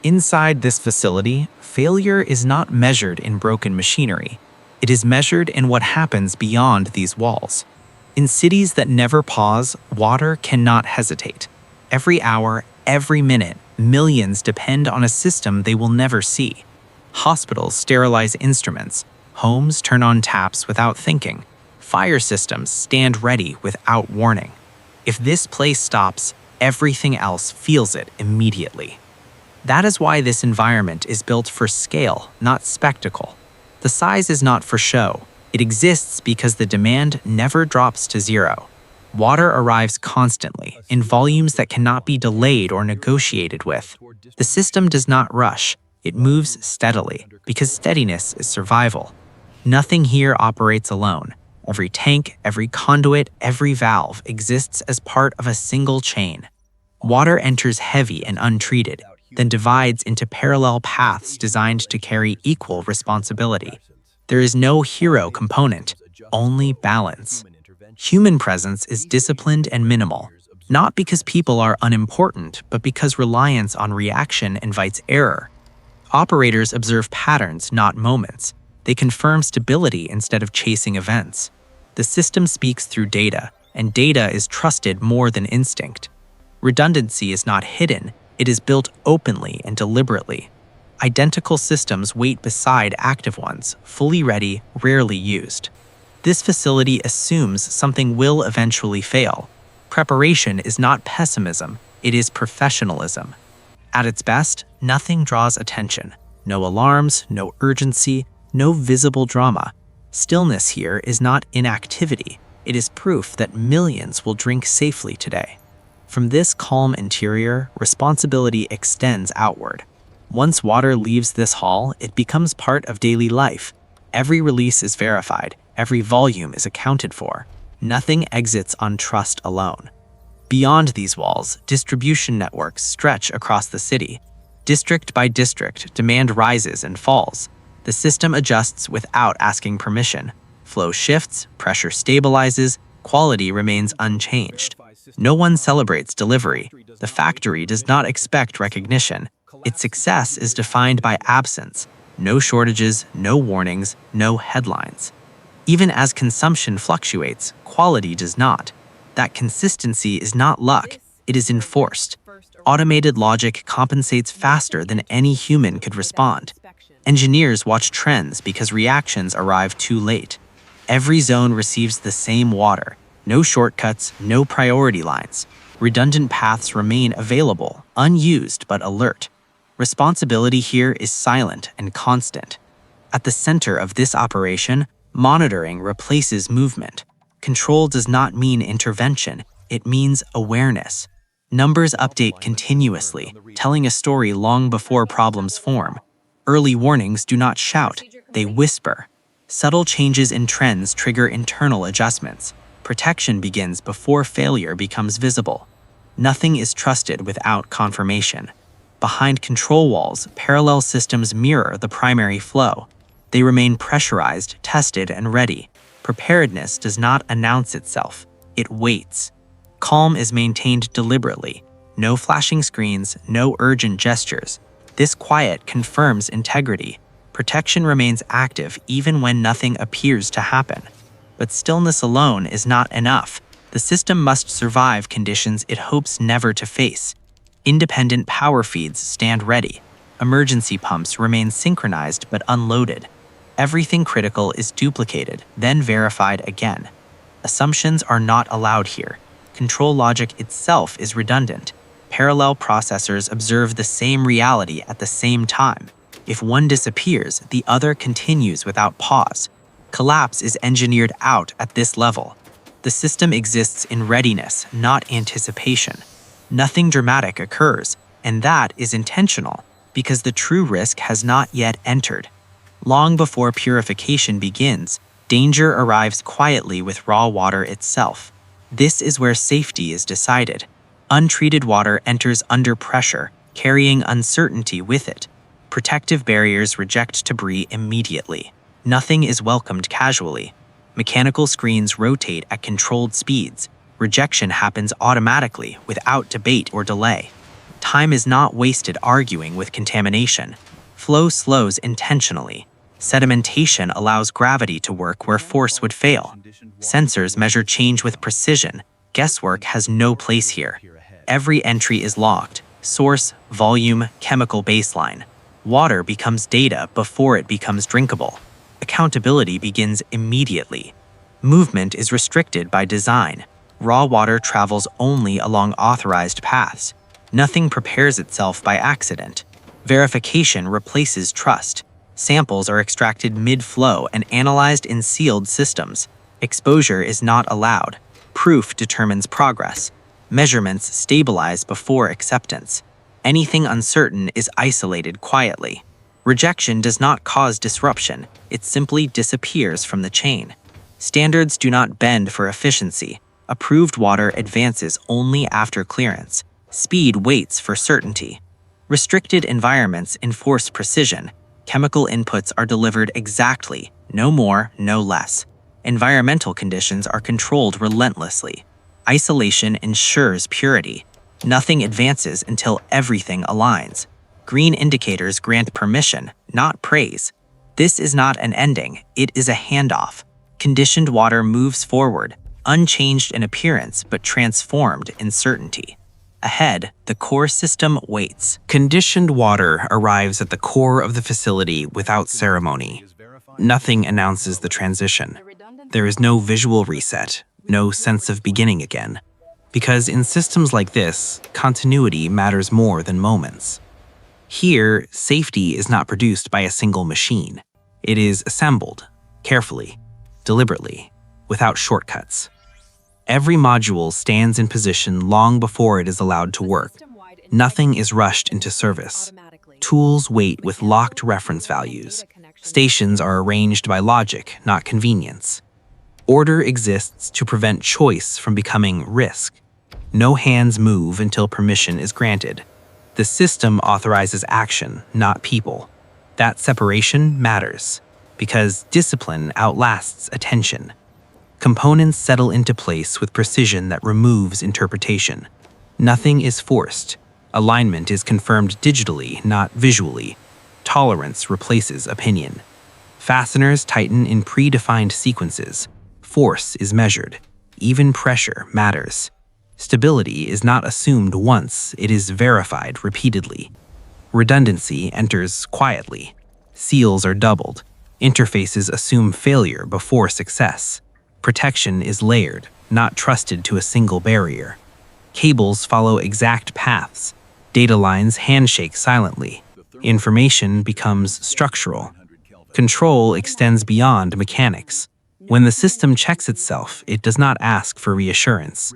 Inside this facility, failure is not measured in broken machinery. It is measured in what happens beyond these walls. In cities that never pause, water cannot hesitate. Every hour, every minute, millions depend on a system they will never see. Hospitals sterilize instruments. Homes turn on taps without thinking. Fire systems stand ready without warning. If this place stops, everything else feels it immediately. That is why this environment is built for scale, not spectacle. The size is not for show. It exists because the demand never drops to zero. Water arrives constantly, in volumes that cannot be delayed or negotiated with. The system does not rush. It moves steadily, because steadiness is survival. Nothing here operates alone. Every tank, every conduit, every valve exists as part of a single chain. Water enters heavy and untreated, then divides into parallel paths designed to carry equal responsibility. There is no hero component, only balance. Human presence is disciplined and minimal, not because people are unimportant, but because reliance on reaction invites error. Operators observe patterns, not moments. They confirm stability instead of chasing events. The system speaks through data, and data is trusted more than instinct. Redundancy is not hidden, it is built openly and deliberately. Identical systems wait beside active ones, fully ready, rarely used. This facility assumes something will eventually fail. Preparation is not pessimism, it is professionalism. At its best, nothing draws attention. No alarms, no urgency, no visible drama. Stillness here is not inactivity, it is proof that millions will drink safely today. From this calm interior, responsibility extends outward. Once water leaves this hall, it becomes part of daily life. Every release is verified, every volume is accounted for. Nothing exits on trust alone. Beyond these walls, distribution networks stretch across the city. District by district, demand rises and falls. The system adjusts without asking permission. Flow shifts, pressure stabilizes, quality remains unchanged. No one celebrates delivery. The factory does not expect recognition. Its success is defined by absence. No shortages, no warnings, no headlines. Even as consumption fluctuates, quality does not. That consistency is not luck, it is enforced. Automated logic compensates faster than any human could respond. Engineers watch trends because reactions arrive too late. Every zone receives the same water. No shortcuts, no priority lines. Redundant paths remain available, unused but alert. Responsibility here is silent and constant. At the center of this operation, monitoring replaces movement. Control does not mean intervention, it means awareness. Numbers update continuously, telling a story long before problems form. Early warnings do not shout, they whisper. Subtle changes in trends trigger internal adjustments. Protection begins before failure becomes visible. Nothing is trusted without confirmation. Behind control walls, parallel systems mirror the primary flow. They remain pressurized, tested, and ready. Preparedness does not announce itself. It waits. Calm is maintained deliberately. No flashing screens, no urgent gestures. This quiet confirms integrity. Protection remains active even when nothing appears to happen. But stillness alone is not enough. The system must survive conditions it hopes never to face. Independent power feeds stand ready. Emergency pumps remain synchronized but unloaded. Everything critical is duplicated, then verified again. Assumptions are not allowed here. Control logic itself is redundant. Parallel processors observe the same reality at the same time. If one disappears, the other continues without pause. Collapse is engineered out at this level. The system exists in readiness, not anticipation. Nothing dramatic occurs, and that is intentional, because the true risk has not yet entered. Long before purification begins, danger arrives quietly with raw water itself. This is where safety is decided. Untreated water enters under pressure, carrying uncertainty with it. Protective barriers reject debris immediately. Nothing is welcomed casually. Mechanical screens rotate at controlled speeds. Rejection happens automatically, without debate or delay. Time is not wasted arguing with contamination. Flow slows intentionally. Sedimentation allows gravity to work where force would fail. Sensors measure change with precision. Guesswork has no place here. Every entry is logged: source, volume, chemical baseline. Water becomes data before it becomes drinkable. Accountability begins immediately. Movement is restricted by design. Raw water travels only along authorized paths. Nothing prepares itself by accident. Verification replaces trust. Samples are extracted mid-flow and analyzed in sealed systems. Exposure is not allowed. Proof determines progress. Measurements stabilize before acceptance. Anything uncertain is isolated quietly. Rejection does not cause disruption. It simply disappears from the chain. Standards do not bend for efficiency. Approved water advances only after clearance. Speed waits for certainty. Restricted environments enforce precision. Chemical inputs are delivered exactly, no more, no less. Environmental conditions are controlled relentlessly. Isolation ensures purity. Nothing advances until everything aligns. Green indicators grant permission, not praise. This is not an ending, it is a handoff. Conditioned water moves forward, unchanged in appearance but transformed in certainty. Ahead, the core system waits. Conditioned water arrives at the core of the facility without ceremony. Nothing announces the transition. There is no visual reset, no sense of beginning again. Because in systems like this, continuity matters more than moments. Here, safety is not produced by a single machine. It is assembled, carefully, deliberately, without shortcuts. Every module stands in position long before it is allowed to work. Nothing is rushed into service. Tools wait with locked reference values. Stations are arranged by logic, not convenience. Order exists to prevent choice from becoming risk. No hands move until permission is granted. The system authorizes action, not people. That separation matters, because discipline outlasts attention. Components settle into place with precision that removes interpretation. Nothing is forced. Alignment is confirmed digitally, not visually. Tolerance replaces opinion. Fasteners tighten in predefined sequences. Force is measured. Even pressure matters. Stability is not assumed once, it is verified repeatedly. Redundancy enters quietly. Seals are doubled. Interfaces assume failure before success. Protection is layered, not trusted to a single barrier. Cables follow exact paths. Data lines handshake silently. Information becomes structural. Control extends beyond mechanics. When the system checks itself, it does not ask for reassurance.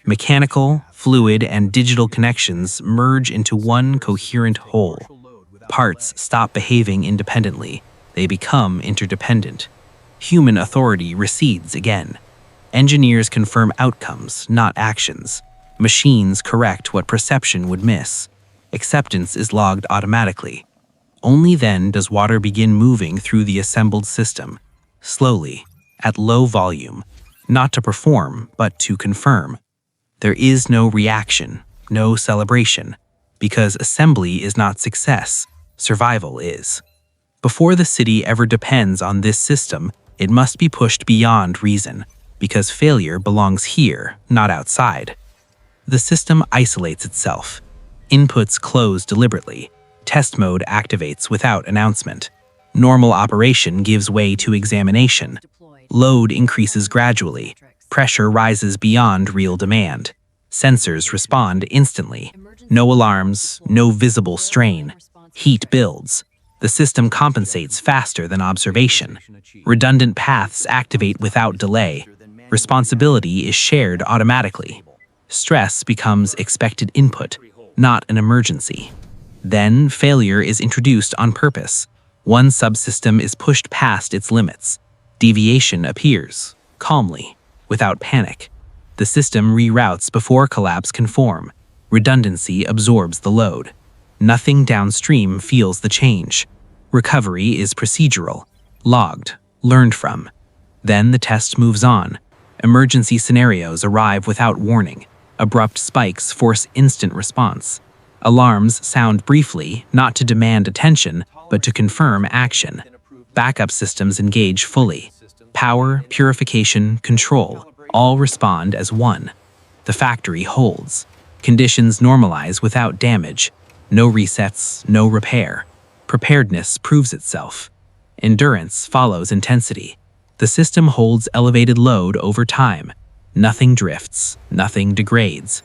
Mechanical, fluid, and digital connections merge into one coherent whole. Parts stop behaving independently. They become interdependent. Human authority recedes again. Engineers confirm outcomes, not actions. Machines correct what perception would miss. Acceptance is logged automatically. Only then does water begin moving through the assembled system, slowly, at low volume, not to perform, but to confirm. There is no reaction, no celebration, because assembly is not success, survival is. Before the city ever depends on this system, it must be pushed beyond reason, because failure belongs here, not outside. The system isolates itself. Inputs close deliberately. Test mode activates without announcement. Normal operation gives way to examination. Load increases gradually. Pressure rises beyond real demand. Sensors respond instantly. No alarms, no visible strain. Heat builds. The system compensates faster than observation. Redundant paths activate without delay. Responsibility is shared automatically. Stress becomes expected input, not an emergency. Then failure is introduced on purpose. One subsystem is pushed past its limits. Deviation appears, calmly, without panic. The system reroutes before collapse can form. Redundancy absorbs the load. Nothing downstream feels the change. Recovery is procedural, logged, learned from. Then the test moves on. Emergency scenarios arrive without warning. Abrupt spikes force instant response. Alarms sound briefly, not to demand attention, but to confirm action. Backup systems engage fully. Power, purification, control all respond as one. The factory holds. Conditions normalize without damage. No resets, no repair. Preparedness proves itself. Endurance follows intensity. The system holds elevated load over time. Nothing drifts, nothing degrades.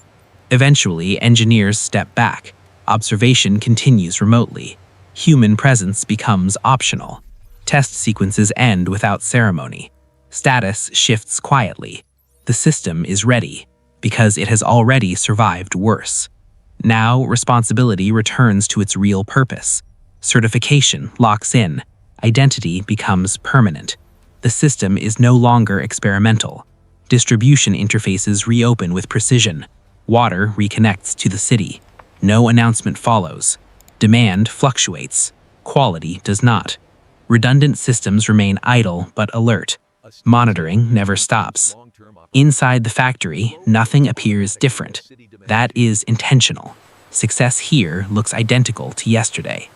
Eventually, engineers step back. Observation continues remotely. Human presence becomes optional. Test sequences end without ceremony. Status shifts quietly. The system is ready, because it has already survived worse. Now, responsibility returns to its real purpose. Certification locks in. Identity becomes permanent. The system is no longer experimental. Distribution interfaces reopen with precision. Water reconnects to the city. No announcement follows. Demand fluctuates. Quality does not. Redundant systems remain idle but alert. Monitoring never stops. Inside the factory, nothing appears different. That is intentional. Success here looks identical to yesterday.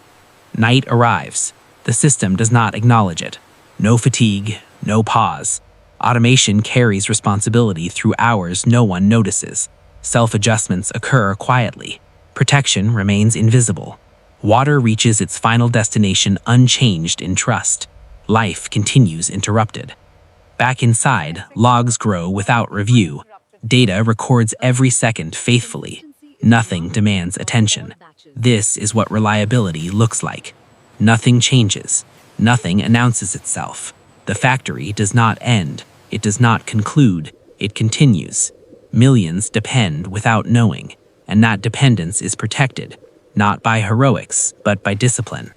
Night arrives. The system does not acknowledge it. No fatigue, no pause. Automation carries responsibility through hours no one notices. Self-adjustments occur quietly. Protection remains invisible. Water reaches its final destination unchanged in trust. Life continues interrupted. Back inside, logs grow without review. Data records every second faithfully. Nothing demands attention. This is what reliability looks like. Nothing changes. Nothing announces itself. The factory does not end. It does not conclude. It continues. Millions depend without knowing, and that dependence is protected, not by heroics, but by discipline.